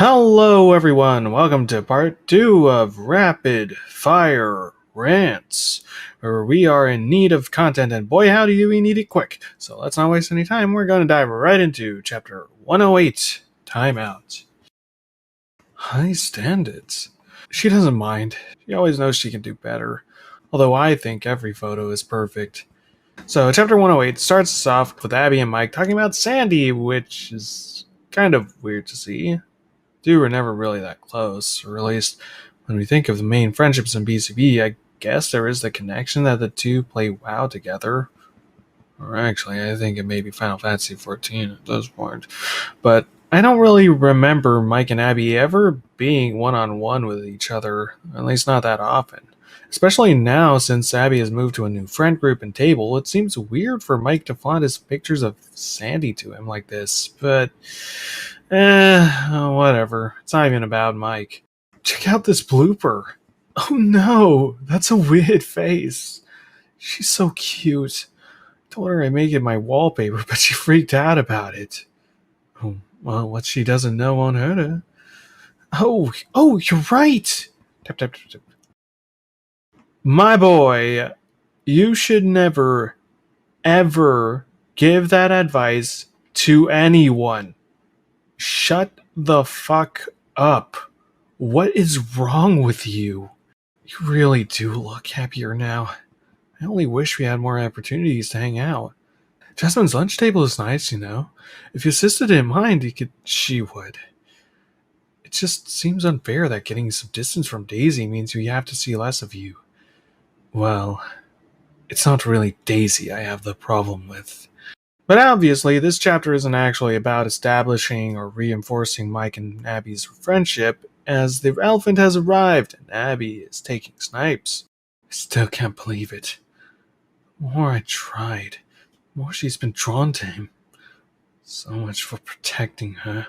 Hello everyone, welcome to part 2 of Rapid Fire Rants, where we are in need of content, and boy howdy do we need it quick. So let's not waste any time, we're going to dive right into Chapter 108, Timeout. High standards. She doesn't mind, she always knows she can do better, although I think every photo is perfect. So Chapter 108 starts us off with Abby and Mike talking about Sandy, which is kind of weird to see. Two were never really that close, or at least when we think of the main friendships in BCB, I guess there is the connection that the two play WoW together. Or actually, I think it may be Final Fantasy XIV at this point. But I don't really remember Mike and Abby ever being one-on-one with each other, at least not that often. Especially now, since Abby has moved to a new friend group and table, it seems weird for Mike to flaunt his pictures of Sandy to him like this, but whatever. It's not even about Mike. Check out this blooper. Oh no, that's a weird face. She's so cute. I told her I make it my wallpaper, but she freaked out about it. Oh, well, what she doesn't know won't hurt her. Oh, you're right. Tap, tap, tap, tap. My boy, you should never, ever give that advice to anyone. Shut the fuck up. What is wrong with you? You really do look happier now. I only wish we had more opportunities to hang out. Jasmine's lunch table is nice, you know. If your sister didn't mind, she would. It just seems unfair that getting some distance from Daisy means we have to see less of you. Well, it's not really Daisy I have the problem with. But obviously, this chapter isn't actually about establishing or reinforcing Mike and Abby's friendship, as the elephant has arrived and Abby is taking snipes. I still can't believe it. The more I tried, the more she's been drawn to him. So much for protecting her.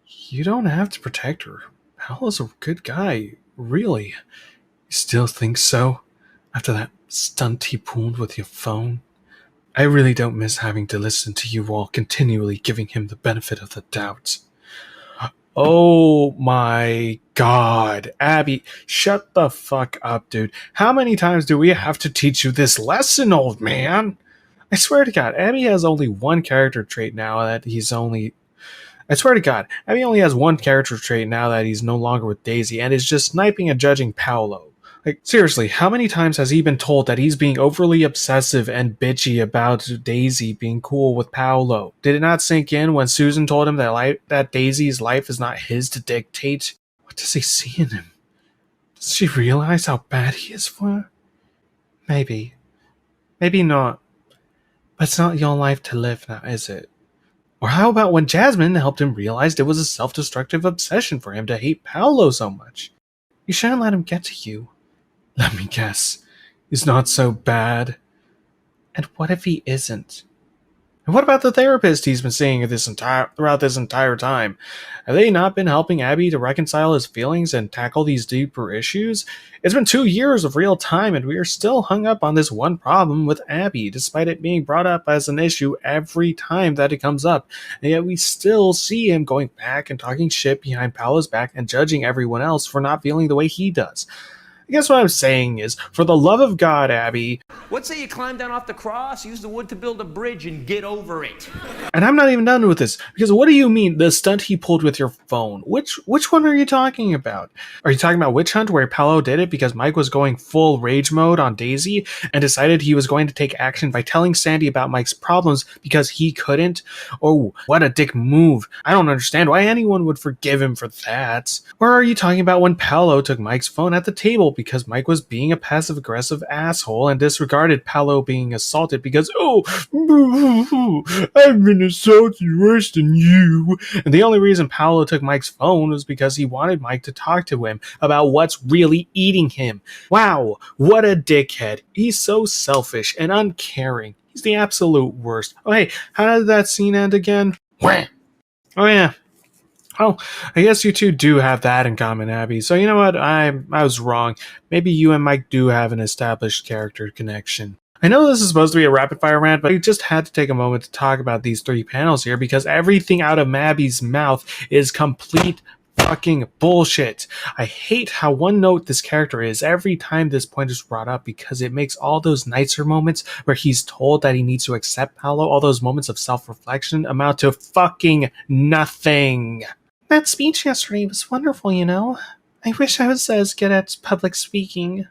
You don't have to protect her. Paolo's a good guy, really. You still think so? After that stunt he pulled with your phone? I really don't miss having to listen to you all continually giving him the benefit of the doubt. Oh my god, Abby, shut the fuck up, dude. How many times do we have to teach you this lesson, old man? I swear to god, Abby has only one character trait now that he's only... I swear to god, Abby only has one character trait now that he's no longer with Daisy, and is just sniping and judging Paolo. Like, seriously, how many times has he been told that he's being overly obsessive and bitchy about Daisy being cool with Paolo? Did it not sink in when Susan told him that Daisy's life is not his to dictate? What does he see in him? Does she realize how bad he is for her? Maybe. Maybe not. But it's not your life to live now, is it? Or how about when Jasmine helped him realize it was a self-destructive obsession for him to hate Paolo so much? You shouldn't let him get to you. Let me guess. He's not so bad. And what if he isn't? And what about the therapist he's been seeing throughout this entire time? Have they not been helping Abby to reconcile his feelings and tackle these deeper issues? It's been 2 years of real time and we are still hung up on this one problem with Abby, despite it being brought up as an issue every time that it comes up. And yet we still see him going back and talking shit behind Paolo's back and judging everyone else for not feeling the way he does. I guess what I'm saying is, for the love of God, Abby... What say you climb down off the cross, use the wood to build a bridge, and get over it? And I'm not even done with this, because what do you mean, the stunt he pulled with your phone? Which one are you talking about? Are you talking about Witch Hunt, where Paolo did it because Mike was going full rage mode on Daisy, and decided he was going to take action by telling Sandy about Mike's problems because he couldn't? Oh, what a dick move. I don't understand why anyone would forgive him for that. Or are you talking about when Paolo took Mike's phone at the table because Mike was being a passive-aggressive asshole and disregarded Paolo being assaulted because, I've been assaulted worse than you. And the only reason Paolo took Mike's phone was because he wanted Mike to talk to him about what's really eating him. Wow, what a dickhead. He's so selfish and uncaring. He's the absolute worst. Oh, hey, how did that scene end again? Wham! Oh, yeah. Oh, I guess you two do have that in common, Abby. So you know what? I was wrong. Maybe you and Mike do have an established character connection. I know this is supposed to be a rapid fire rant, but I just had to take a moment to talk about these 3 panels here because everything out of Mabby's mouth is complete fucking bullshit. I hate how one note this character is every time this point is brought up because it makes all those nicer moments where he's told that he needs to accept Paolo, all those moments of self-reflection amount to fucking nothing. That speech yesterday was wonderful, you know. I wish I was as good at public speaking.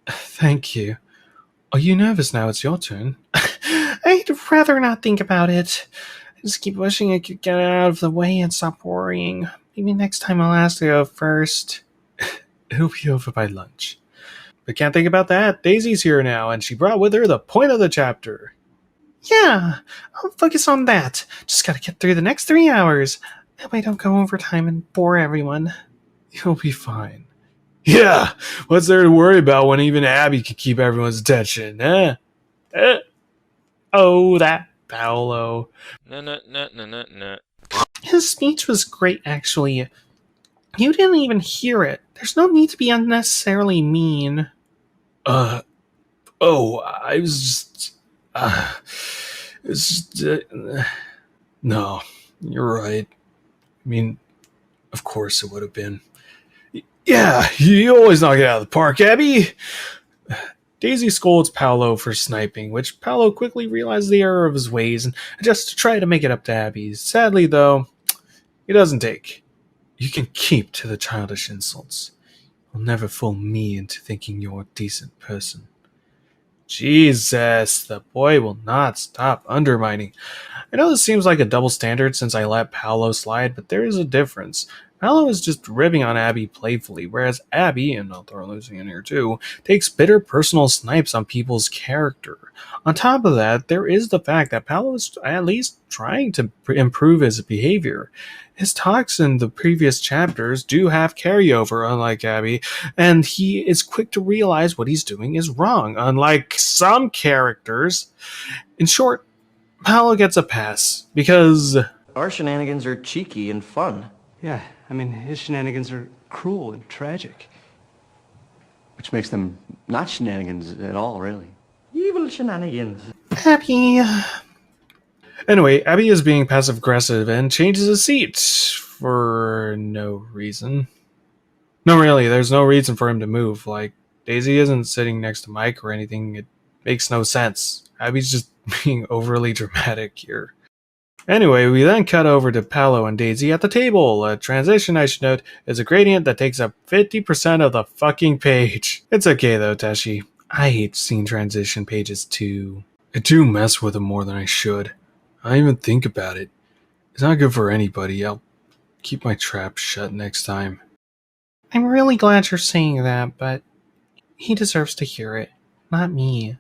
Thank you. Are you nervous now? It's your turn. I'd rather not think about it. I just keep wishing I could get out of the way and stop worrying. Maybe next time I'll ask to go first. It'll be over by lunch. But can't think about that. Daisy's here now, and she brought with her the point of the chapter. Yeah, I'll focus on that. Just gotta get through the next 3 hours. That way I don't go overtime and bore everyone. You'll be fine. Yeah, what's there to worry about when even Abby can keep everyone's attention, eh? Oh, that Paolo. No. His speech was great, actually. You didn't even hear it. There's no need to be unnecessarily mean. I was just, it's just, no, you're right. I mean, of course it would have been. Yeah, you always knock it out of the park, Abby. Daisy scolds Paolo for sniping, which Paolo quickly realizes the error of his ways and adjusts to try to make it up to Abby. Sadly, though, he doesn't take. You can keep to the childish insults. You'll never fool me into thinking you're a decent person. Jesus, the boy will not stop undermining. I know this seems like a double standard since I let Paolo slide, but there is a difference. Paolo is just ribbing on Abby playfully, whereas Abby, and I'll throw Lucy in here too, takes bitter personal snipes on people's character. On top of that, there is the fact that Paolo is at least trying to improve his behavior. His talks in the previous chapters do have carryover, unlike Abby, and he is quick to realize what he's doing is wrong, unlike some characters. In short, Paolo gets a pass, because our shenanigans are cheeky and fun. Yeah, I mean, his shenanigans are cruel and tragic. Which makes them not shenanigans at all, really. Evil shenanigans. Abby. Anyway, Abby is being passive-aggressive and changes his seat for no reason. No, really, there's no reason for him to move. Like, Daisy isn't sitting next to Mike or anything. It makes no sense. Abby's just being overly dramatic here. Anyway, we then cut over to Paolo and Daisy at the table. A transition, I should note, is a gradient that takes up 50% of the fucking page. It's okay though, Tashi. I hate seeing transition pages too. I do mess with them more than I should. I don't even think about it. It's not good for anybody. I'll keep my trap shut next time. I'm really glad you're saying that, but he deserves to hear it, not me.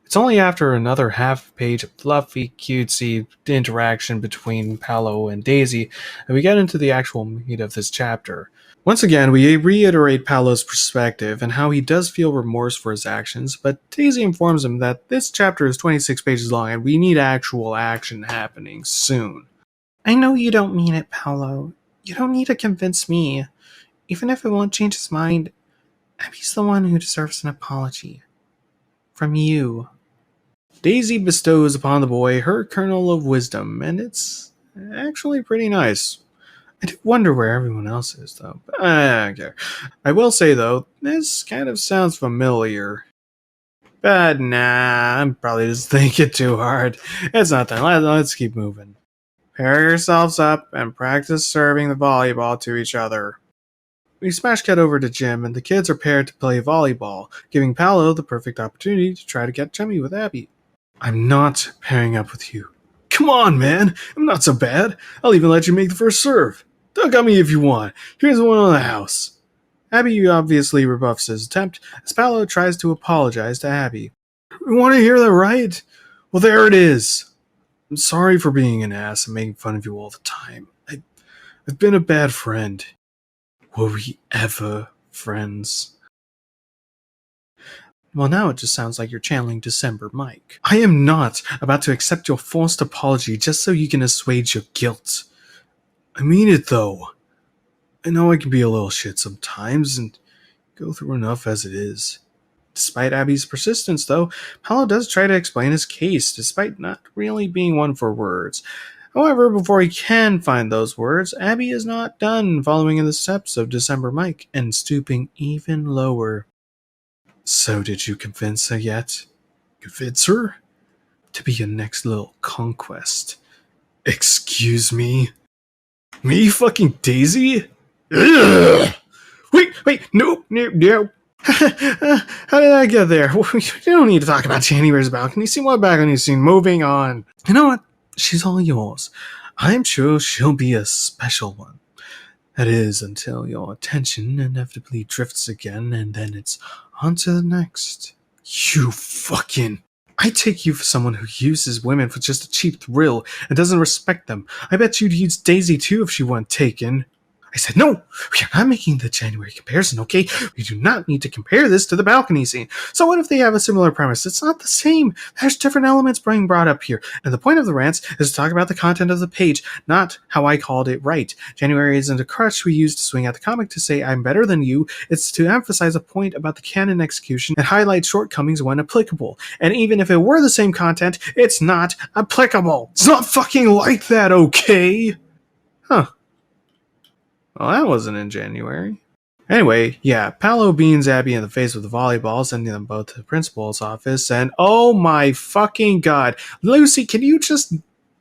It's only after another half page of fluffy, cutesy interaction between Paolo and Daisy that we get into the actual meat of this chapter. Once again, we reiterate Paolo's perspective and how he does feel remorse for his actions, but Daisy informs him that this chapter is 26 pages long and we need actual action happening soon. I know you don't mean it, Paolo. You don't need to convince me. Even if it won't change his mind, Abby's the one who deserves an apology. From you. Daisy bestows upon the boy her kernel of wisdom, and it's actually pretty nice. I do wonder where everyone else is, though. But I don't care. I will say, though, this kind of sounds familiar. But nah, I'm probably just thinking too hard. It's nothing. Let's keep moving. Pair yourselves up and practice serving the volleyball to each other. We smash cut over to gym, and the kids are paired to play volleyball, giving Paolo the perfect opportunity to try to get chummy with Abby. I'm not pairing up with you. Come on, man. I'm not so bad. I'll even let you make the first serve. Dunk on me if you want. Here's one on the house. Abby obviously rebuffs his attempt as Paolo tries to apologize to Abby. You want to hear that right? Well, there it is. I'm sorry for being an ass and making fun of you all the time. I've been a bad friend. Were we ever friends? Well, now it just sounds like you're channeling December Mike. I am not about to accept your forced apology just so you can assuage your guilt. I mean it, though. I know I can be a little shit sometimes and go through enough as it is. Despite Abby's persistence, though, Paolo does try to explain his case, despite not really being one for words. However, before he can find those words, Abby is not done following in the steps of December Mike and stooping even lower. So did you convince her yet? Convince her? To be your next little conquest. Excuse me? Me fucking Daisy? Ugh! Wait, no. How did I get there? You don't need to talk about January's balcony scene. What balcony scene? Moving on. You know what? She's all yours. I'm sure she'll be a special one. That is, until your attention inevitably drifts again, and then it's on to the next. You fucking... I take you for someone who uses women for just a cheap thrill and doesn't respect them. I bet you'd use Daisy too if she weren't taken. I said, no, we are not making the January comparison, okay? We do not need to compare this to the balcony scene. So what if they have a similar premise? It's not the same. There's different elements being brought up here. And the point of the rants is to talk about the content of the page, not how I called it right. January isn't a crutch we use to swing at the comic to say I'm better than you. It's to emphasize a point about the canon execution and highlight shortcomings when applicable. And even if it were the same content, it's not applicable. It's not fucking like that, okay? Huh. Well, that wasn't in January. Anyway, yeah, Paolo beans Abby in the face with the volleyball, sending them both to the principal's office, and oh my fucking god, Lucy, can you just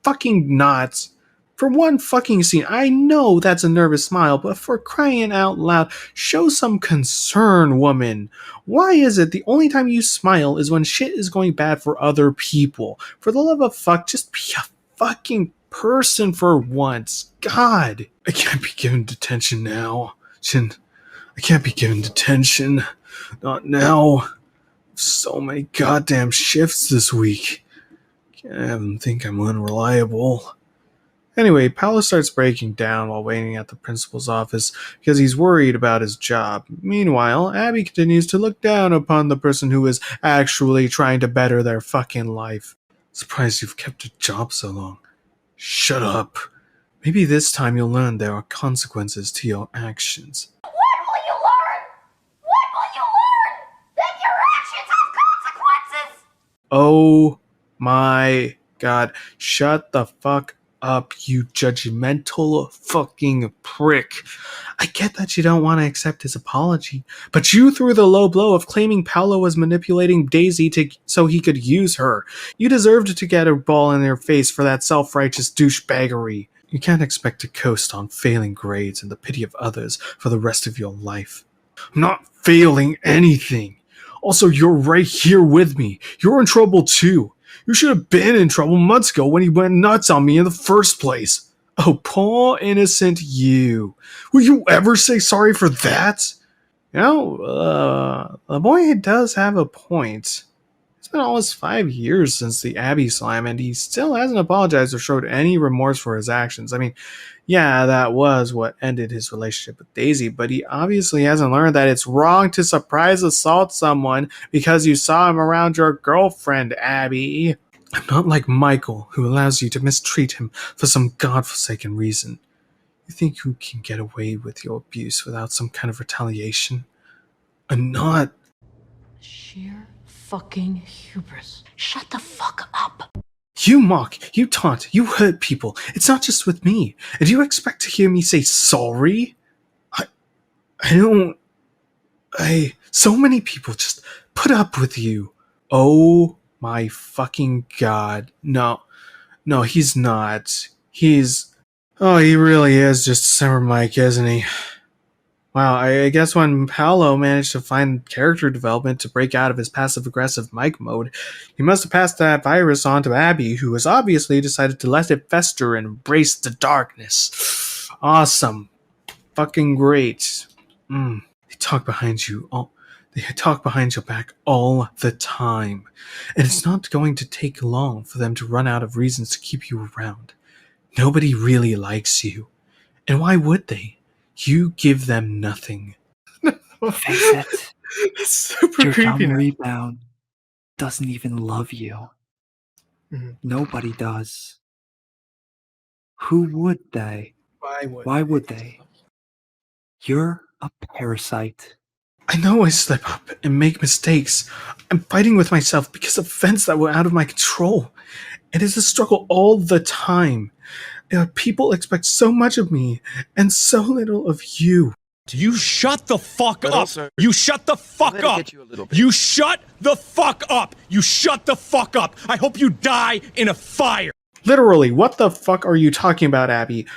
fucking not? For one fucking scene, I know that's a nervous smile, but for crying out loud, show some concern, woman. Why is it the only time you smile is when shit is going bad for other people? For the love of fuck, just be a fucking person for once. God. I can't be given detention now. I can't be given detention. Not now. So many goddamn shifts this week. Can't have them think I'm unreliable. Anyway, Paolo starts breaking down while waiting at the principal's office because he's worried about his job. Meanwhile, Abby continues to look down upon the person who is actually trying to better their fucking life. Surprised you've kept a job so long. Shut up. Maybe this time you'll learn there are consequences to your actions. When will you learn? When will you learn that your actions have consequences? Oh my god. Shut the fuck up, you judgmental fucking prick. I get that you don't want to accept his apology, but you threw the low blow of claiming Paolo was manipulating Daisy so he could use her. You deserved to get a ball in your face for that self-righteous douchebaggery. You can't expect to coast on failing grades and the pity of others for the rest of your life. I'm not failing anything. Also, you're right here with me. You're in trouble too. You should have been in trouble months ago when he went nuts on me in the first place. Oh, poor innocent you. Will you ever say sorry for that? You know, the boy does have a point. It's been almost 5 years since the Abby slam, and he still hasn't apologized or showed any remorse for his actions. I mean, yeah, that was what ended his relationship with Daisy, but he obviously hasn't learned that it's wrong to surprise assault someone because you saw him around your girlfriend, Abby. I'm not like Michael, who allows you to mistreat him for some godforsaken reason. You think you can get away with your abuse without some kind of retaliation? I'm not. Sheer fucking hubris. Shut the fuck up. You mock, you taunt, you hurt people. It's not just with me. And do you expect to hear me say sorry? So many people just put up with you. Oh my fucking god. No, he's not. He really is just Summer Mike, isn't he? Wow, I guess when Paolo managed to find character development to break out of his passive-aggressive Mike mode, he must have passed that virus on to Abby, who has obviously decided to let it fester and embrace the darkness. Awesome. Fucking great. They talk behind you They talk behind your back all the time. And it's not going to take long for them to run out of reasons to keep you around. Nobody really likes you. And why would they? You give them nothing. Face it. It's super Your creepy. dumb rebound doesn't even love you. Mhm. Nobody does. Who would they? Why would they? You're a parasite. I know I slip up and make mistakes. I'm fighting with myself because of events that were out of my control. It is a struggle all the time. People expect so much of me and so little of you. You shut the fuck up! You shut the fuck up! You shut the fuck up! You shut the fuck up! I hope you die in a fire! Literally, what the fuck are you talking about, Abby?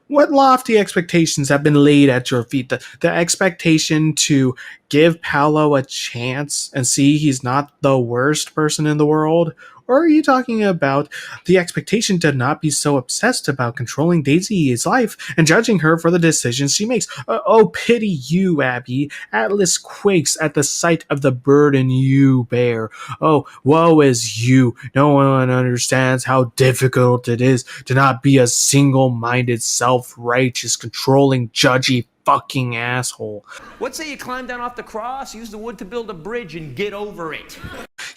What lofty expectations have been laid at your feet? The expectation to give Paolo a chance and see he's not the worst person in the world? Or are you talking about the expectation to not be so obsessed about controlling Daisy's life and judging her for the decisions she makes? Oh, pity you, Abby. Atlas quakes at the sight of the burden you bear. Oh, woe is you. No one understands how difficult it is to not be a single-minded, self-righteous, controlling, judgy fucking asshole. What say you climb down off the cross, use the wood to build a bridge, and get over it?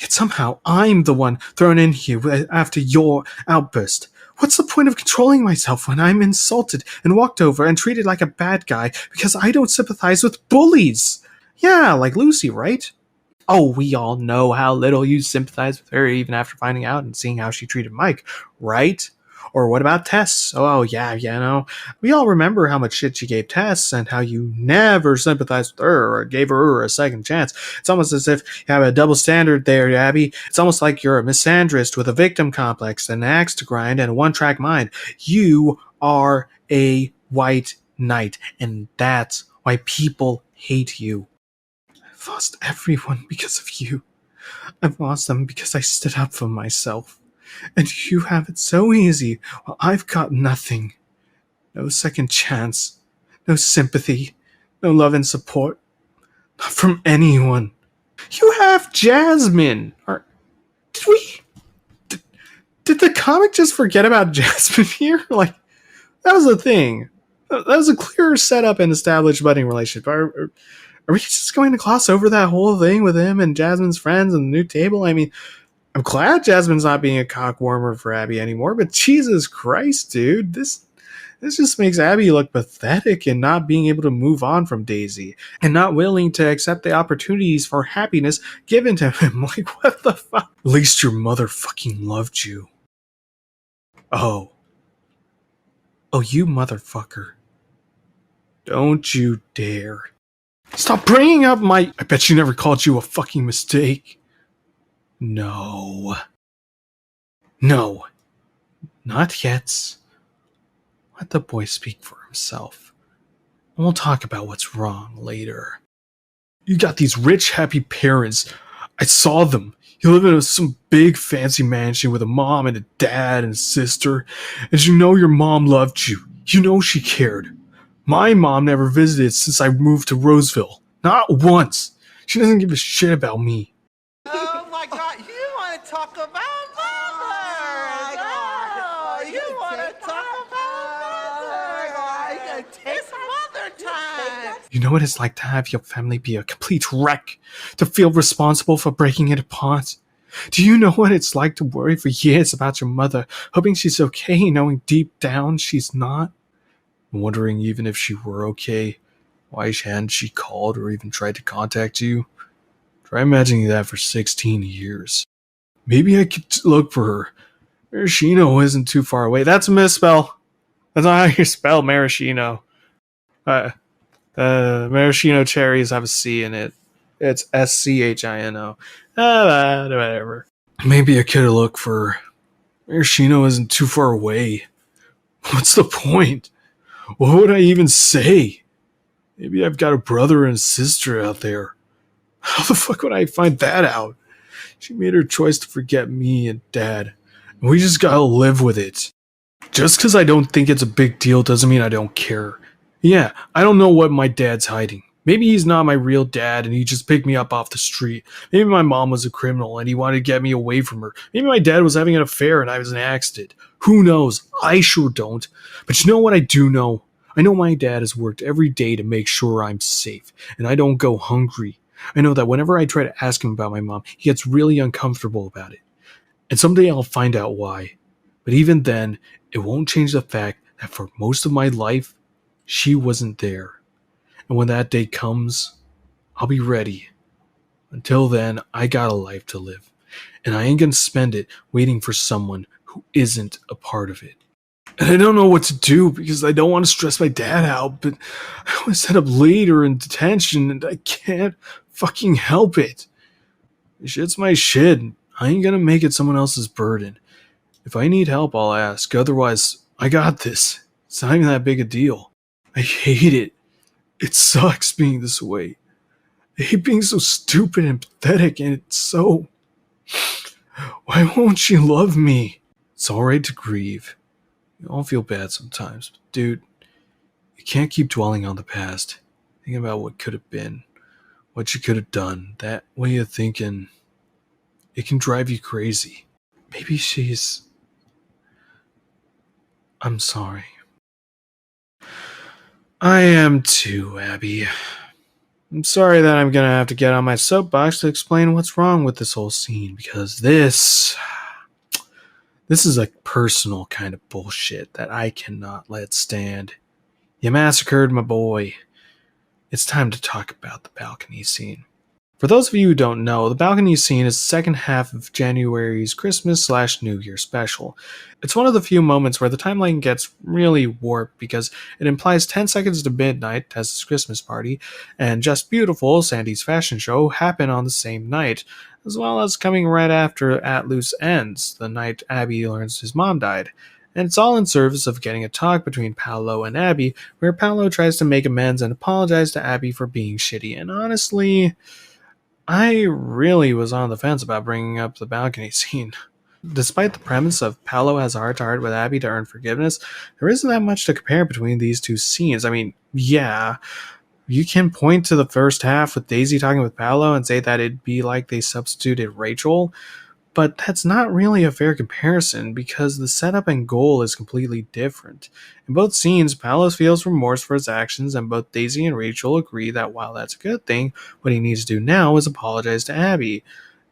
Yet somehow I'm the one thrown in here after your outburst. What's the point of controlling myself when I'm insulted and walked over and treated like a bad guy because I don't sympathize with bullies? Yeah, like Lucy, right? Oh, we all know how little you sympathize with her even after finding out and seeing how she treated Mike, right? Or what about Tess? Oh, yeah, we all remember how much shit she gave Tess and how you never sympathized with her or gave her a second chance. It's almost as if you have a double standard there, Abby. It's almost like you're a misandrist with a victim complex, an axe to grind, and a one-track mind. You are a white knight, and that's why people hate you. I've lost everyone because of you. I've lost them because I stood up for myself. And you have it so easy, while I've got nothing. No second chance. No sympathy. No love and support. Not from anyone. You have Jasmine! Did the comic just forget about Jasmine here? Like, that was a thing. That was a clear setup and established budding relationship. Are we just going to gloss over that whole thing with him and Jasmine's friends and the new table? I mean, I'm glad Jasmine's not being a cock warmer for Abby anymore, but Jesus Christ, dude, this just makes Abby look pathetic in not being able to move on from Daisy and not willing to accept the opportunities for happiness given to him. Like, what the fuck? At least your mother fucking loved you. Oh, you motherfucker. Don't you dare. Stop bringing up my... I bet she never called you a fucking mistake. No. Not yet. Let the boy speak for himself. And we'll talk about what's wrong later. You got these rich, happy parents. I saw them. You live in some big, fancy mansion with a mom and a dad and a sister. And you know your mom loved you. You know she cared. My mom never visited since I moved to Roseville. Not once. She doesn't give a shit about me. Oh my God, you want to talk about mothers? Oh, you want to talk about mothers? It's mother time. You know what it's like to have your family be a complete wreck, to feel responsible for breaking it apart. Do you know what it's like to worry for years about your mother, hoping she's okay, knowing deep down she's not? Wondering even if she were okay, why hadn't she called or even tried to contact you? Try imagining that for 16 years. Maybe I could look for her. Maraschino isn't too far away. That's a misspell. That's not how you spell maraschino. Maraschino cherries have a C in it. It's SCHINO. Whatever. Maybe I could look for her. Maraschino isn't too far away. What's the point? What would I even say? Maybe I've got a brother and a sister out there. How the fuck would I find that out? She made her choice to forget me and Dad. And we just gotta live with it. Just because I don't think it's a big deal doesn't mean I don't care. Yeah, I don't know what my dad's hiding. Maybe he's not my real dad and he just picked me up off the street. Maybe my mom was a criminal and he wanted to get me away from her. Maybe my dad was having an affair and I was an accident. Who knows? I sure don't. But you know what I do know? I know my dad has worked every day to make sure I'm safe and I don't go hungry. I know that whenever I try to ask him about my mom, he gets really uncomfortable about it. And someday I'll find out why. But even then, it won't change the fact that for most of my life, she wasn't there. And when that day comes, I'll be ready. Until then, I got a life to live, and I ain't gonna spend it waiting for someone who isn't a part of it. And I don't know what to do because I don't want to stress my dad out, but I was set up later in detention and I can't fucking help it. Shit's my shit. I ain't gonna make it someone else's burden. If I need help, I'll ask. Otherwise, I got this. It's not even that big a deal. I hate it. It sucks being this way. I hate being so stupid and pathetic, and it's so... Why won't she love me? It's alright to grieve. We all feel bad sometimes, but dude, you can't keep dwelling on the past. Thinking about what could have been, what you could have done. That way of thinking, it can drive you crazy. Maybe she's... I'm sorry. I am too, Abby. I'm sorry that I'm gonna have to get on my soapbox to explain what's wrong with this whole scene, because this is a personal kind of bullshit that I cannot let stand. You massacred my boy. It's time to talk about the balcony scene. For those of you who don't know, the balcony scene is the second half of January's Christmas/New Year special. It's one of the few moments where the timeline gets really warped because it implies 10 seconds to midnight, Tessa's Christmas party, and Just Beautiful, Sandy's fashion show, happen on the same night, as well as coming right after At Loose Ends, the night Abby learns his mom died. And it's all in service of getting a talk between Paolo and Abby, where Paolo tries to make amends and apologize to Abby for being shitty. And honestly, I really was on the fence about bringing up the balcony scene. Despite the premise of Paolo has a heart-to-heart with Abby to earn forgiveness, there isn't that much to compare between these two scenes. I mean, yeah, you can point to the first half with Daisy talking with Paolo and say that it'd be like they substituted Rachel, but that's not really a fair comparison because the setup and goal is completely different. In both scenes, Paolo feels remorse for his actions, and both Daisy and Rachel agree that while that's a good thing, what he needs to do now is apologize to Abby.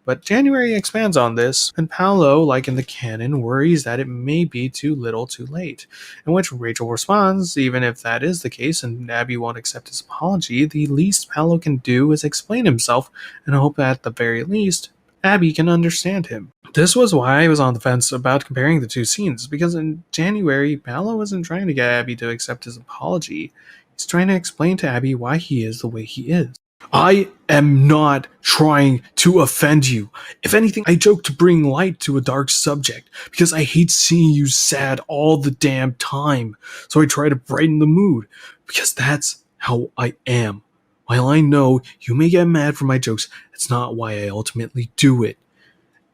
But January expands on this, and Paolo, like in the canon, worries that it may be too little too late, in which Rachel responds, even if that is the case and Abby won't accept his apology, the least Paolo can do is explain himself and hope that at the very least, Abby can understand him. This was why I was on the fence about comparing the two scenes, because in January, Paolo wasn't trying to get Abby to accept his apology. He's trying to explain to Abby why he is the way he is. I am not trying to offend you. If anything, I joke to bring light to a dark subject, because I hate seeing you sad all the damn time. So I try to brighten the mood, because that's how I am. While I know you may get mad for my jokes, that's not why I ultimately do it.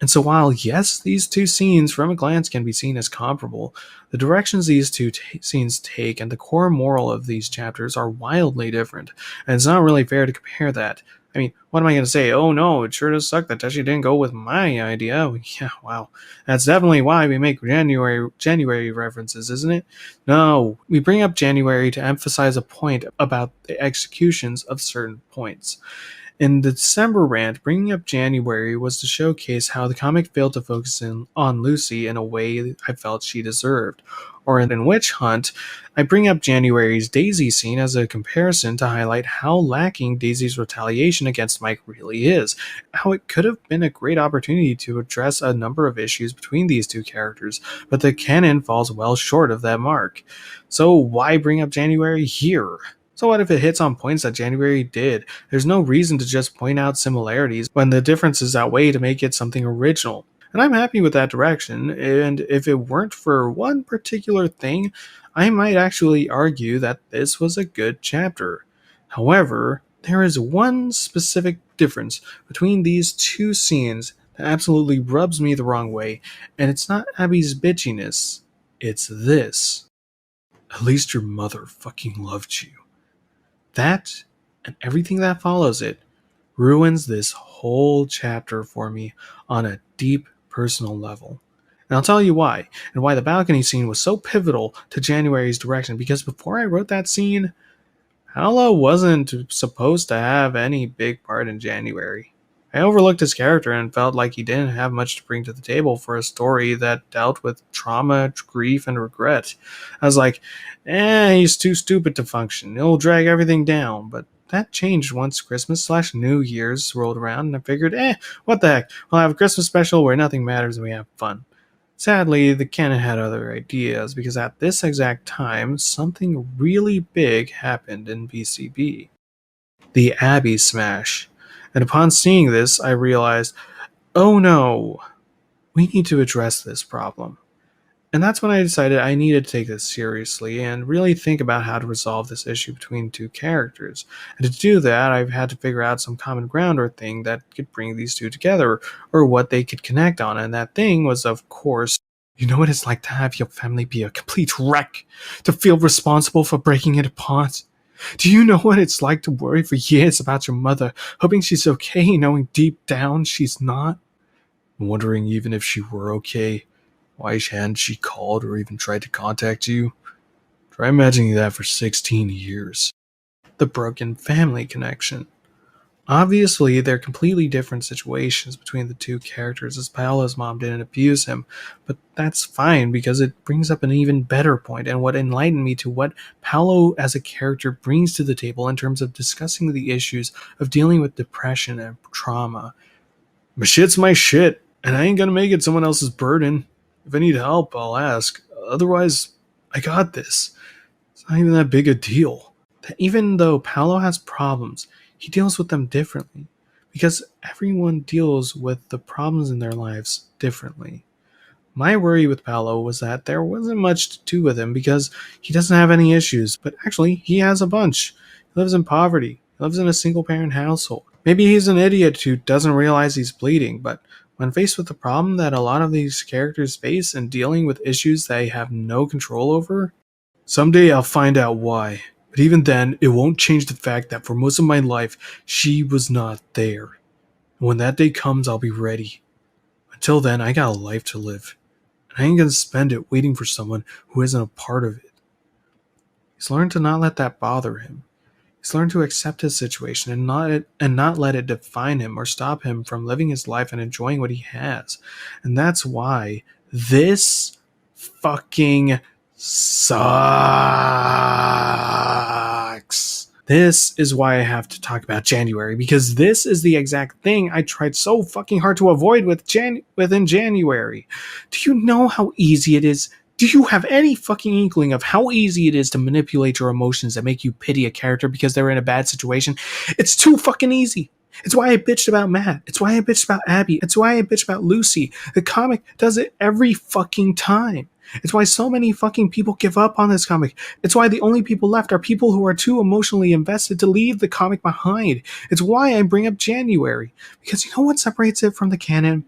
And so while, yes, these two scenes from a glance can be seen as comparable, the directions these two scenes take and the core moral of these chapters are wildly different, and it's not really fair to compare that. I mean, what am I going to say? Oh no, it sure does suck that Teshi didn't go with my idea. Yeah, wow. That's definitely why we make January references, isn't it? No, we bring up January to emphasize a point about the executions of certain points. In the December rant, bringing up January was to showcase how the comic failed to focus on Lucy in a way I felt she deserved. Or in Witch Hunt, I bring up January's Daisy scene as a comparison to highlight how lacking Daisy's retaliation against Mike really is, how it could have been a great opportunity to address a number of issues between these two characters, but the canon falls well short of that mark. So why bring up January here? So what if it hits on points that January did? There's no reason to just point out similarities when the differences outweigh to make it something original. And I'm happy with that direction, and if it weren't for one particular thing, I might actually argue that this was a good chapter. However, there is one specific difference between these two scenes that absolutely rubs me the wrong way, and it's not Abby's bitchiness, it's this. At least your mother fucking loved you. That, and everything that follows it, ruins this whole chapter for me on a deep personal level. And I'll tell you why, and why the balcony scene was so pivotal to January's direction, because before I wrote that scene, Paolo wasn't supposed to have any big part in January. I overlooked his character and felt like he didn't have much to bring to the table for a story that dealt with trauma, grief, and regret. I was like, he's too stupid to function. He'll drag everything down. But that changed once Christmas/New Year's rolled around, and I figured, what the heck? We'll have a Christmas special where nothing matters and we have fun. Sadly, the canon had other ideas because at this exact time, something really big happened in BCB. The Abbey Smash. And upon seeing this, I realized, oh no, we need to address this problem. And that's when I decided I needed to take this seriously and really think about how to resolve this issue between two characters. And to do that, I've had to figure out some common ground or thing that could bring these two together, or what they could connect on. And that thing was, of course, you know what it's like to have your family be a complete wreck, to feel responsible for breaking it apart. Do you know what it's like to worry for years about your mother, hoping she's okay, knowing deep down she's not? Wondering even if she were okay, why hadn't she called or even tried to contact you? Try imagining that for 16 years. The broken family connection. Obviously, they're completely different situations between the two characters, as Paolo's mom didn't abuse him, but that's fine because it brings up an even better point and what enlightened me to what Paolo as a character brings to the table in terms of discussing the issues of dealing with depression and trauma. My shit's my shit, and I ain't gonna make it someone else's burden. If I need help, I'll ask. Otherwise, I got this. It's not even that big a deal. That even though Paolo has problems, he deals with them differently. Because everyone deals with the problems in their lives differently. My worry with Paolo was that there wasn't much to do with him because he doesn't have any issues, but actually, he has a bunch. He lives in poverty. He lives in a single-parent household. Maybe he's an idiot who doesn't realize he's bleeding, but when faced with the problem that a lot of these characters face and dealing with issues they have no control over, someday I'll find out why. But even then, it won't change the fact that for most of my life, she was not there. And when that day comes, I'll be ready. Until then, I got a life to live. And I ain't gonna spend it waiting for someone who isn't a part of it. He's learned to not let that bother him. He's learned to accept his situation and not let it define him or stop him from living his life and enjoying what he has. And that's why this fucking sucks. This is why I have to talk about January, because this is the exact thing I tried so fucking hard to avoid within January. Do you know how easy it is? Do you have any fucking inkling of how easy it is to manipulate your emotions that make you pity a character because they're in a bad situation? It's too fucking easy. It's why I bitched about Matt. It's why I bitched about Abby. It's why I bitched about Lucy. The comic does it every fucking time. It's why so many fucking people give up on this comic. It's why the only people left are people who are too emotionally invested to leave the comic behind. It's why I bring up January. Because you know what separates it from the canon?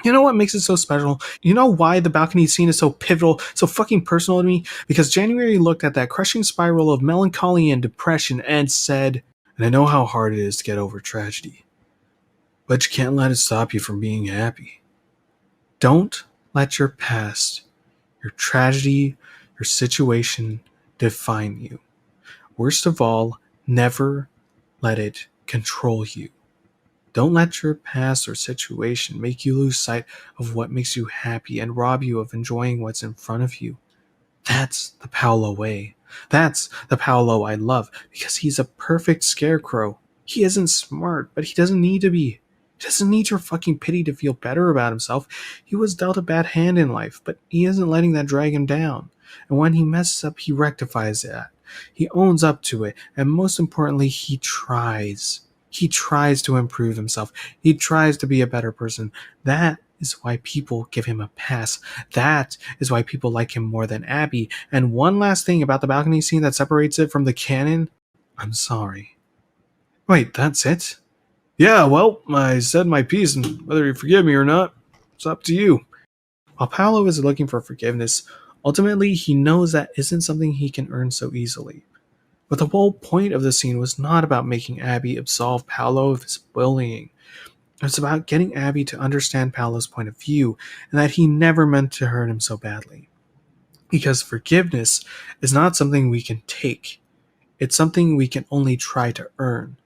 You know what makes it so special? You know why the balcony scene is so pivotal, so fucking personal to me? Because January looked at that crushing spiral of melancholy and depression and said, and I know how hard it is to get over tragedy, but you can't let it stop you from being happy. Don't let your past, your tragedy, your situation define you. Worst of all, never let it control you. Don't let your past or situation make you lose sight of what makes you happy and rob you of enjoying what's in front of you. That's the Paolo way. That's the Paolo I love, because he's a perfect scarecrow. He isn't smart, but he doesn't need to be. He doesn't need your fucking pity to feel better about himself. He was dealt a bad hand in life, but he isn't letting that drag him down. And when he messes up, he rectifies that. He owns up to it, and most importantly, he tries. He tries to improve himself. He tries to be a better person. That is why people give him a pass. That is why people like him more than Abby. And one last thing about the balcony scene that separates it from the canon. I'm sorry. Wait, that's it? Yeah, well, I said my piece, and whether you forgive me or not, it's up to you. While Paolo is looking for forgiveness, ultimately he knows that isn't something he can earn so easily. But the whole point of the scene was not about making Abby absolve Paolo of his bullying. It was about getting Abby to understand Paolo's point of view and that he never meant to hurt him so badly. Because forgiveness is not something we can take. It's something we can only try to earn.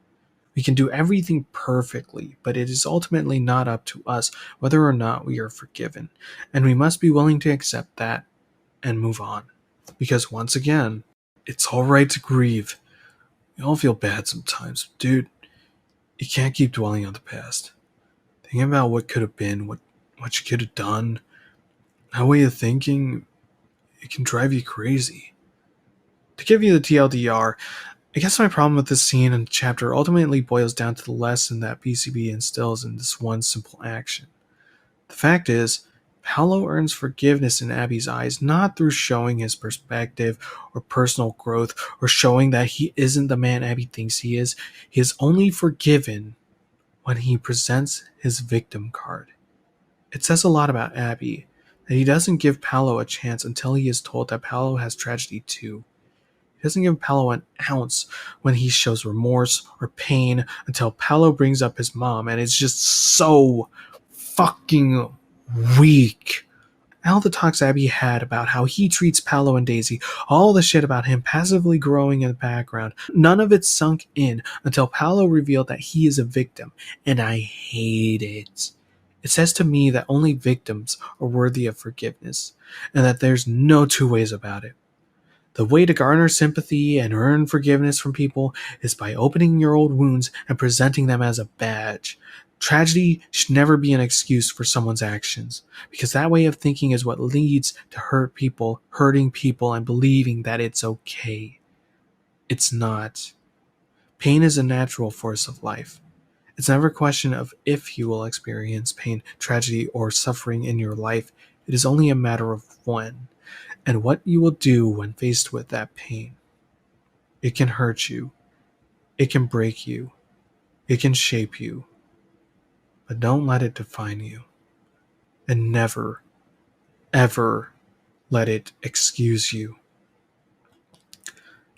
We can do everything perfectly, but it is ultimately not up to us whether or not we are forgiven. And we must be willing to accept that and move on. Because once again, it's alright to grieve. We all feel bad sometimes. Dude, you can't keep dwelling on the past. Thinking about what could have been, what you could have done, that way of thinking, it can drive you crazy. To give you the TLDR, I guess my problem with this scene and chapter ultimately boils down to the lesson that BCB instills in this one simple action. The fact is, Paolo earns forgiveness in Abby's eyes not through showing his perspective or personal growth or showing that he isn't the man Abby thinks he is. He is only forgiven when he presents his victim card. It says a lot about Abby that he doesn't give Paolo a chance until he is told that Paolo has tragedy too. He doesn't give Paolo an ounce when he shows remorse or pain until Paolo brings up his mom, and it's just so fucking weak. All the talks Abby had about how he treats Paolo and Daisy, all the shit about him passively growing in the background, none of it sunk in until Paolo revealed that he is a victim, and I hate it. It says to me that only victims are worthy of forgiveness, and that there's no two ways about it. The way to garner sympathy and earn forgiveness from people is by opening your old wounds and presenting them as a badge. Tragedy should never be an excuse for someone's actions, because that way of thinking is what leads to hurting people, and believing that it's okay. It's not. Pain is a natural force of life. It's never a question of if you will experience pain, tragedy, or suffering in your life. It is only a matter of when, and what you will do when faced with that pain. It can hurt you. It can break you. It can shape you. But don't let it define you. And never, ever let it excuse you.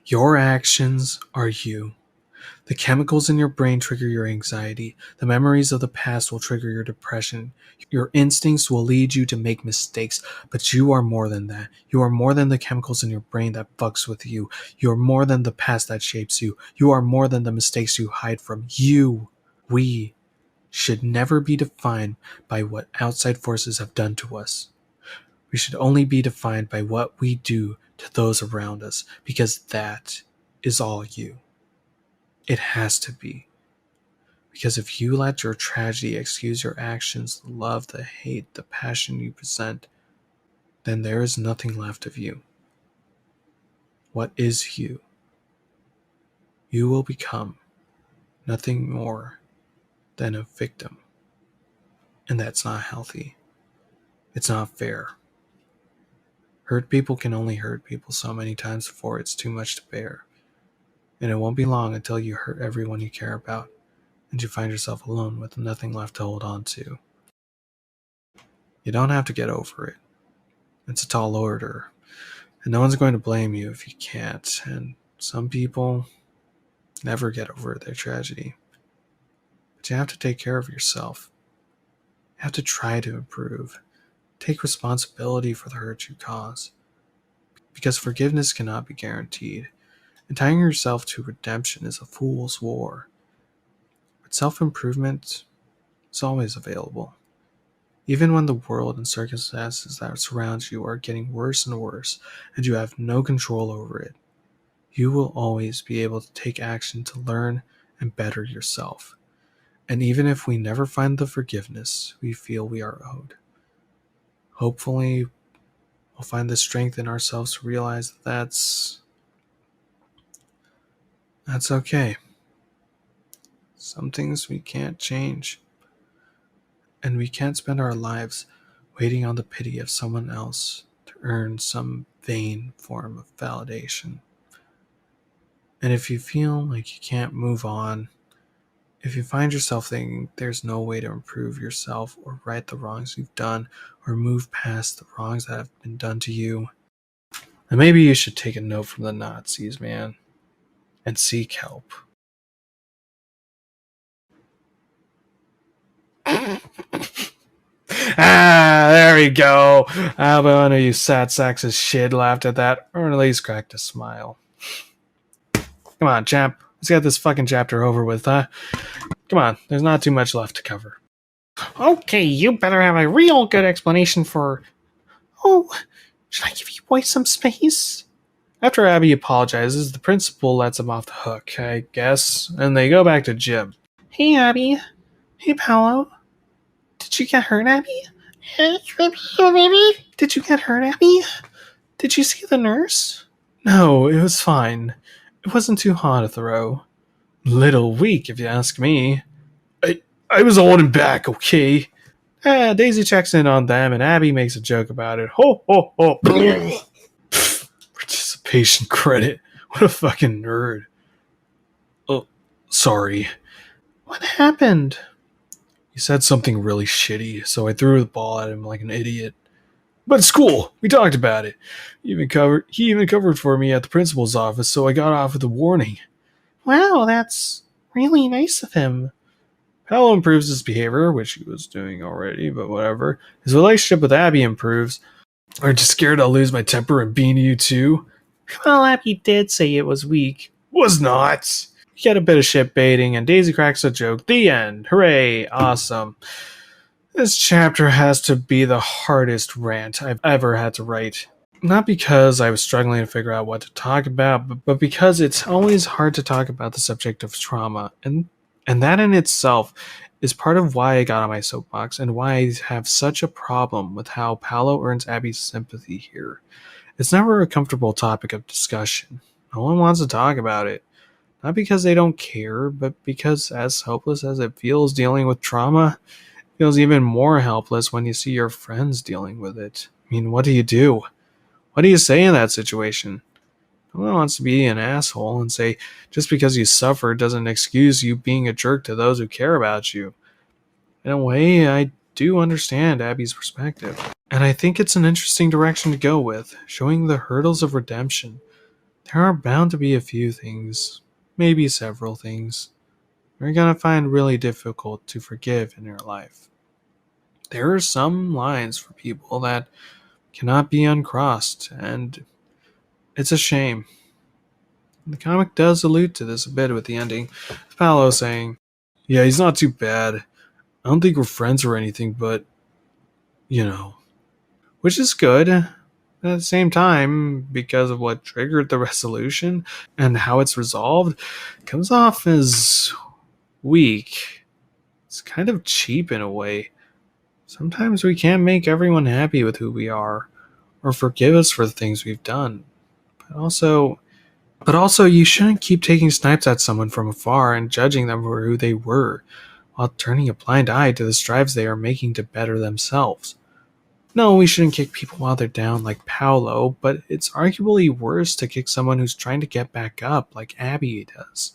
Your actions are you. The chemicals in your brain trigger your anxiety. The memories of the past will trigger your depression. Your instincts will lead you to make mistakes, but you are more than that. You are more than the chemicals in your brain that fucks with you. You are more than the past that shapes you. You are more than the mistakes you hide from. We should never be defined by what outside forces have done to us. We should only be defined by what we do to those around us, because that is all you. It has to be. Because if you let your tragedy excuse your actions, the love, the hate, the passion you present, then there is nothing left of you. What is you? You will become nothing more than a victim. And that's not healthy. It's not fair. Hurt people can only hurt people so many times before it's too much to bear. And it won't be long until you hurt everyone you care about, and you find yourself alone with nothing left to hold on to. You don't have to get over it. It's a tall order, and no one's going to blame you if you can't. And some people never get over their tragedy. But you have to take care of yourself. You have to try to improve. Take responsibility for the hurt you cause. Because forgiveness cannot be guaranteed, and tying yourself to redemption is a fool's war. But self-improvement is always available. Even when the world and circumstances that surround you are getting worse and worse, and you have no control over it, you will always be able to take action to learn and better yourself. And even if we never find the forgiveness we feel we are owed, hopefully we'll find the strength in ourselves to realize that's okay. Some things we can't change. And we can't spend our lives waiting on the pity of someone else to earn some vain form of validation. And if you feel like you can't move on, if you find yourself thinking there's no way to improve yourself or right the wrongs you've done or move past the wrongs that have been done to you, then maybe you should take a note from the Nazis, man, and seek help. There we go. But one of you sad sacks of shit laughed at that, or at least cracked a smile. Come on, champ. Let's get this fucking chapter over with, huh? Come on, there's not too much left to cover. Okay, you better have a real good explanation for... Oh, should I give you boys some space? After Abby apologizes, the principal lets him off the hook, I guess, and they go back to gym. Hey, Abby. Hey, Paolo. Did you get hurt, Abby? Did you get hurt, Abby? Did you see the nurse? No, it was fine. It wasn't too hot to throw. Little weak, if you ask me. I was holding back, okay? Daisy checks in on them, and Abby makes a joke about it. Ho, ho, ho. Participation credit. What a fucking nerd. Oh, sorry. What happened? He said something really shitty, so I threw the ball at him like an idiot. But it's cool. We talked about it. He even covered for me at the principal's office, so I got off with a warning. Wow, that's really nice of him. Paolo improves his behavior, which he was doing already, but whatever. His relationship with Abby improves. Aren't you scared I'll lose my temper and beat you too? Well, Abby did say it was weak. Was not. We get a bit of shit baiting, and Daisy cracks a joke. The end. Hooray. Awesome. This chapter has to be the hardest rant I've ever had to write. Not because I was struggling to figure out what to talk about, but because it's always hard to talk about the subject of trauma, and that in itself is part of why I got on my soapbox and why I have such a problem with how Paolo earns Abby's sympathy here. It's never a comfortable topic of discussion. No one wants to talk about it. Not because they don't care, but because as hopeless as it feels dealing with trauma, it feels even more helpless when you see your friends dealing with it. I mean, what do you do? What do you say in that situation? No one wants to be an asshole and say just because you suffer doesn't excuse you being a jerk to those who care about you. In a way, I do understand Abby's perspective. And I think it's an interesting direction to go with, showing the hurdles of redemption. There are bound to be a few things, maybe several things, you're gonna find really difficult to forgive in your life. There are some lines for people that cannot be uncrossed, and it's a shame. The comic does allude to this a bit with the ending, with Paolo saying, yeah, he's not too bad. I don't think we're friends or anything, but, you know. Which is good. At the same time, because of what triggered the resolution and how it's resolved, it comes off as weak. It's kind of cheap in a way. Sometimes we can't make everyone happy with who we are, or forgive us for the things we've done. But also, you shouldn't keep taking snipes at someone from afar and judging them for who they were, while turning a blind eye to the strives they are making to better themselves. No, we shouldn't kick people while they're down like Paolo, but it's arguably worse to kick someone who's trying to get back up like Abby does.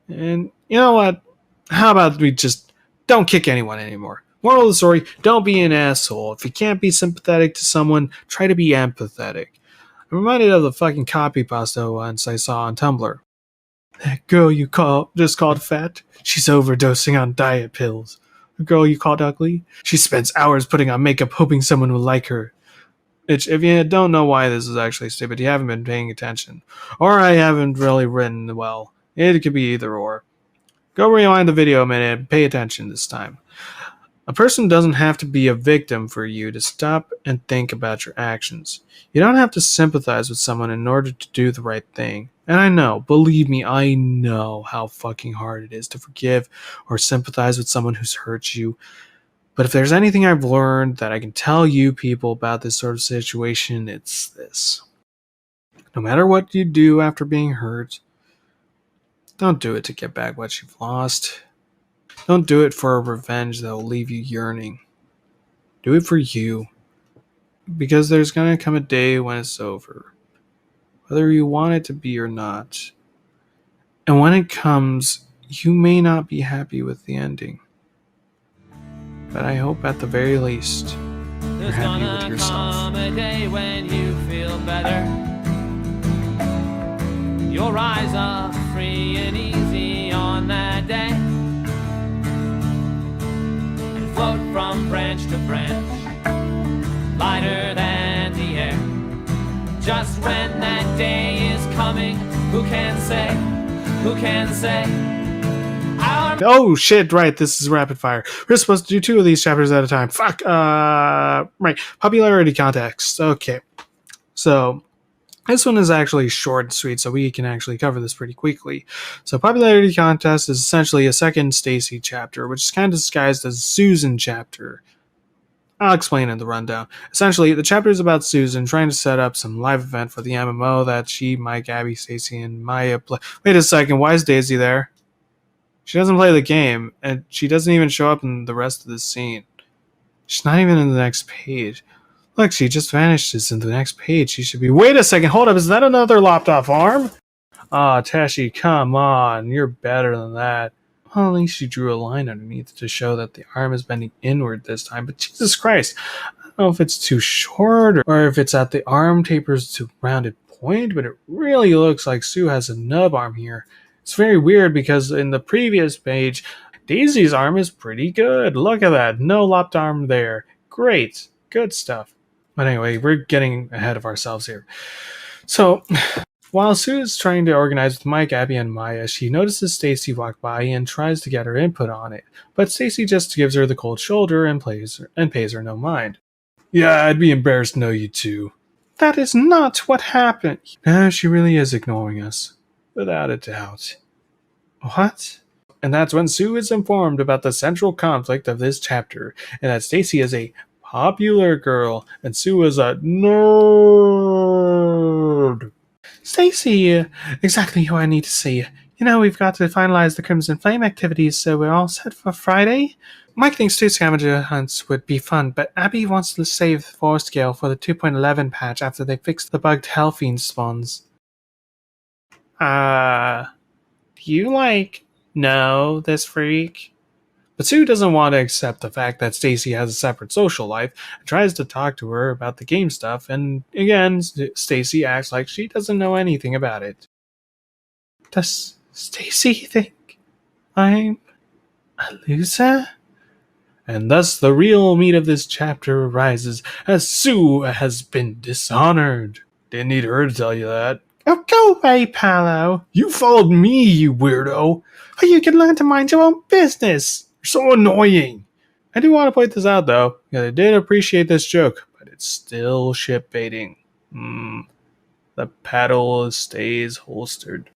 And you know what? How about we just don't kick anyone anymore? Moral of the story, don't be an asshole. If you can't be sympathetic to someone, try to be empathetic. I'm reminded of the fucking copy pasta once I saw on Tumblr. That girl you just called fat, she's overdosing on diet pills. The girl you called ugly, she spends hours putting on makeup hoping someone will like her. Which, if you don't know why this is actually stupid, you haven't been paying attention. Or I haven't really written well. It could be either or. Go rewind the video a minute and pay attention this time. A person doesn't have to be a victim for you to stop and think about your actions. You don't have to sympathize with someone in order to do the right thing. And I know, believe me, I know how fucking hard it is to forgive or sympathize with someone who's hurt you. But if there's anything I've learned that I can tell you people about this sort of situation, it's this. No matter what you do after being hurt, don't do it to get back what you've lost. Don't do it for a revenge that will leave you yearning. Do it for you. Because there's going to come a day when it's over. Whether you want it to be or not. And when it comes, you may not be happy with the ending. But I hope at the very least, you're happy with yourself. Come a day when you feel better. You'll rise up free and easy on that day. And float from branch to branch, lighter than the air. Just when that day is coming, who can say, who can say? Oh shit, right, this is rapid fire. We're supposed to do 2 of these chapters at a time. Fuck, right. Popularity context. Okay. So, This one is actually short and sweet, so we can actually cover this pretty quickly. So, Popularity Contest is essentially a second Stacy chapter, which is kind of disguised as Susan chapter. I'll explain in the rundown. Essentially, the chapter is about Susan trying to set up some live event for the MMO that she, Mike, Abby, Stacy, and Maya play. Wait a second, why is Daisy there? She doesn't play the game, and she doesn't even show up in the rest of the scene. She's not even in the next page. Look, she just vanishes in the next page. She should be. Wait a second, hold up, is that another lopped off arm? Aw, Tashi, come on, you're better than that. Well, at least she drew a line underneath to show that the arm is bending inward this time, but Jesus Christ, I don't know if it's too short or if it's at the arm tapers to rounded point, but it really looks like Sue has a nub arm here. It's very weird because in the previous page, Daisy's arm is pretty good. Look at that, no lopped arm there. Great, good stuff. But anyway, we're getting ahead of ourselves here. So, while Sue is trying to organize with Mike, Abby, and Maya, she notices Stacy walk by and tries to get her input on it. But Stacy just gives her the cold shoulder and pays her no mind. Yeah, I'd be embarrassed to know you too. That is not what happened. No, she really is ignoring us. Without a doubt. What? And that's when Sue is informed about the central conflict of this chapter, and that Stacy is a popular girl, and Sue is a nerd. Stacy, exactly who I need to see. You know, we've got to finalize the Crimson Flame activities, so we're all set for Friday. Mike thinks 2 scavenger hunts would be fun, but Abby wants to save 4 scale for the 2.11 patch after they fix the bugged Hellfiend spawns. Do you, know this freak? But Sue doesn't want to accept the fact that Stacy has a separate social life and tries to talk to her about the game stuff, and again, Stacy acts like she doesn't know anything about it. Does Stacy think I'm a loser? And thus the real meat of this chapter arises as Sue has been dishonored. Didn't need her to tell you that. Oh, go away, Paolo. You followed me, you weirdo. Oh, you can learn to mind your own business. You're so annoying. I do want to point this out, though, because I did appreciate this joke, but it's still ship baiting. The paddle stays holstered.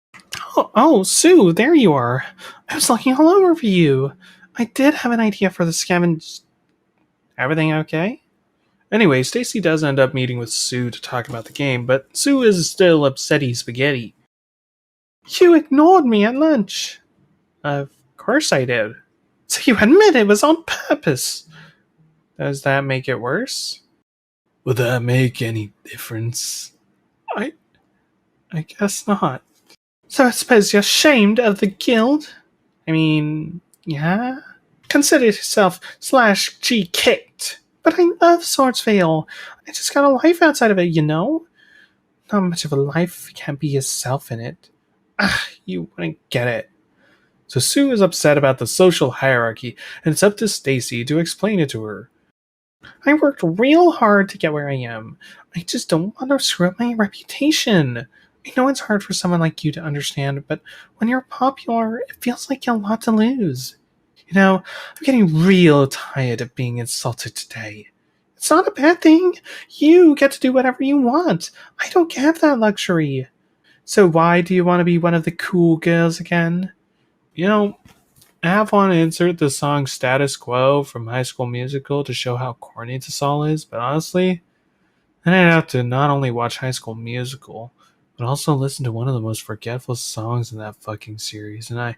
Oh, Sue, there you are. I was looking all over for you. I did have an idea for the scavenge. Everything okay? Anyway, Stacy does end up meeting with Sue to talk about the game, but Sue is still upsetty spaghetti. You ignored me at lunch. Of course I did. So you admit it was on purpose. Does that make it worse? Would that make any difference? I guess not. So I suppose you're ashamed of the guild? I mean, yeah? Consider yourself /G kicked. But I love Swordsvale. I just got a life outside of it, you know? Not much of a life if you can't be yourself in it. You wouldn't get it. So Sue is upset about the social hierarchy, and it's up to Stacy to explain it to her. I worked real hard to get where I am. I just don't want to screw up my reputation. I know it's hard for someone like you to understand, but when you're popular, it feels like you have a lot to lose. You know, I'm getting real tired of being insulted today. It's not a bad thing. You get to do whatever you want. I don't have that luxury. So why do you want to be one of the cool girls again? You know, I have want to insert the song Status Quo from High School Musical to show how corny this all is, but honestly, then I'd have to not only watch High School Musical, but also listen to one of the most forgetful songs in that fucking series, and I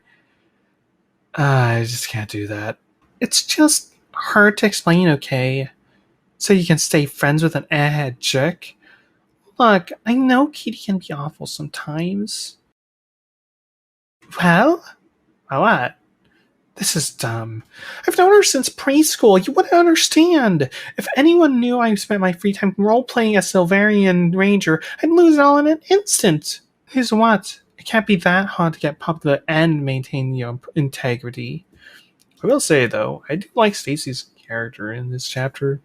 just can't do that. It's just hard to explain, okay? So you can stay friends with an airhead jerk? Look, I know Kitty can be awful sometimes. Well, what? This is dumb. I've known her since preschool. You wouldn't understand. If anyone knew I spent my free time role-playing a Silverian Ranger, I'd lose it all in an instant. Lose what? It can't be that hard to get popular and maintain your integrity. I will say, though, I do like Stacy's character in this chapter.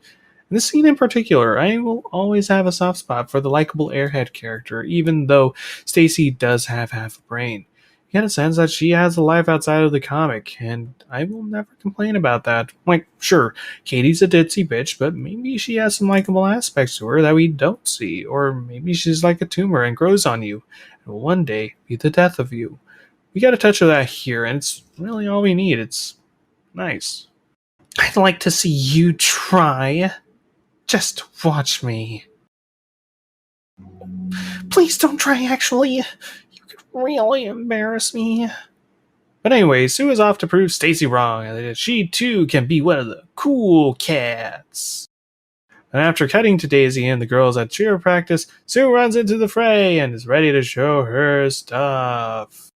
In this scene in particular, I will always have a soft spot for the likable airhead character, even though Stacy does have half a brain. get a sense that she has a life outside of the comic, and I will never complain about that. Like, sure, Katie's a ditzy bitch, but maybe she has some likable aspects to her that we don't see, or maybe she's like a tumor and grows on you, and will one day be the death of you. We got a touch of that here, and it's really all we need. It's nice. I'd like to see you try. Just watch me. Please don't try, actually. You could really embarrass me. But anyway, Sue is off to prove Stacy wrong, and that she too can be one of the cool cats. And after cutting to Daisy and the girls at cheer practice, Sue runs into the fray and is ready to show her stuff.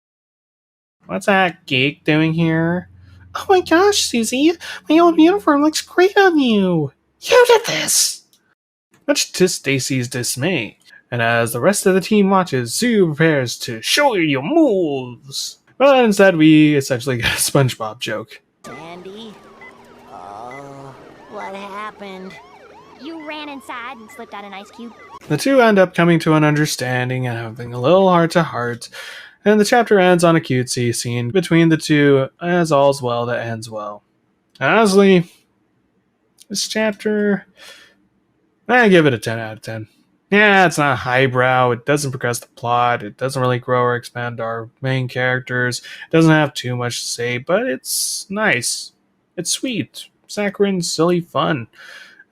What's that geek doing here? Oh my gosh, Susie, my old uniform looks great on you. You did this! Much to Stacy's dismay. And as the rest of the team watches, Sue prepares to show you your moves. But instead, we essentially get a SpongeBob joke. Sandy? Oh, what happened? You ran inside and slipped out an ice cube. The two end up coming to an understanding and having a little heart-to-heart, and the chapter ends on a cutesy scene between the two, as all's well that ends well. And honestly, this chapter, I give it a 10 out of 10. Yeah, it's not highbrow, it doesn't progress the plot, it doesn't really grow or expand our main characters, it doesn't have too much to say, but it's nice. It's sweet, saccharine, silly fun.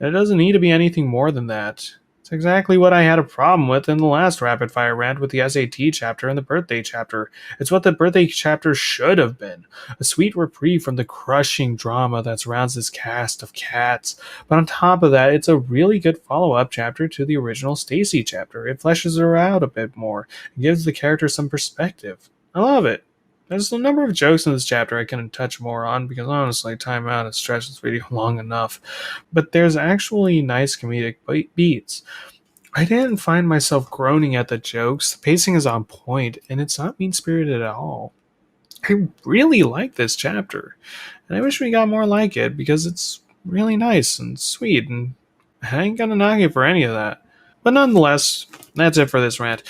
And it doesn't need to be anything more than that. It's exactly what I had a problem with in the last Rapid Fire Rant with the SAT chapter and the birthday chapter. It's what the birthday chapter should have been. A sweet reprieve from the crushing drama that surrounds this cast of cats. But on top of that, it's a really good follow-up chapter to the original Stacy chapter. It fleshes her out a bit more and gives the character some perspective. I love it. There's a number of jokes in this chapter I can touch more on because honestly, time out has stretched this video long enough. But there's actually nice comedic beats. I didn't find myself groaning at the jokes. The pacing is on point, and it's not mean-spirited at all. I really like this chapter, and I wish we got more like it because it's really nice and sweet, and I ain't gonna knock it for any of that. But nonetheless, that's it for this rant.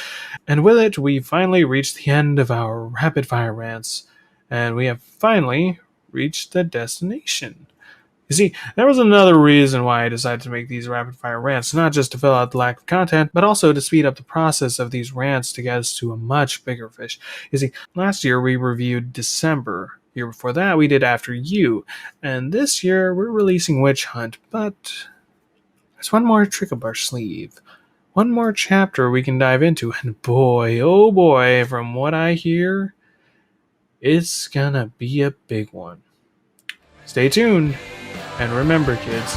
And with it, we finally reached the end of our rapid fire rants, and we have finally reached the destination. You see, there was another reason why I decided to make these rapid fire rants, not just to fill out the lack of content, but also to speed up the process of these rants to get us to a much bigger fish. You see, last year we reviewed December. The year before that we did After You, and this year we're releasing Witch Hunt, but there's one more trick up our sleeve. One more chapter we can dive into, and boy, oh boy, from what I hear, it's gonna be a big one. Stay tuned, and remember, kids,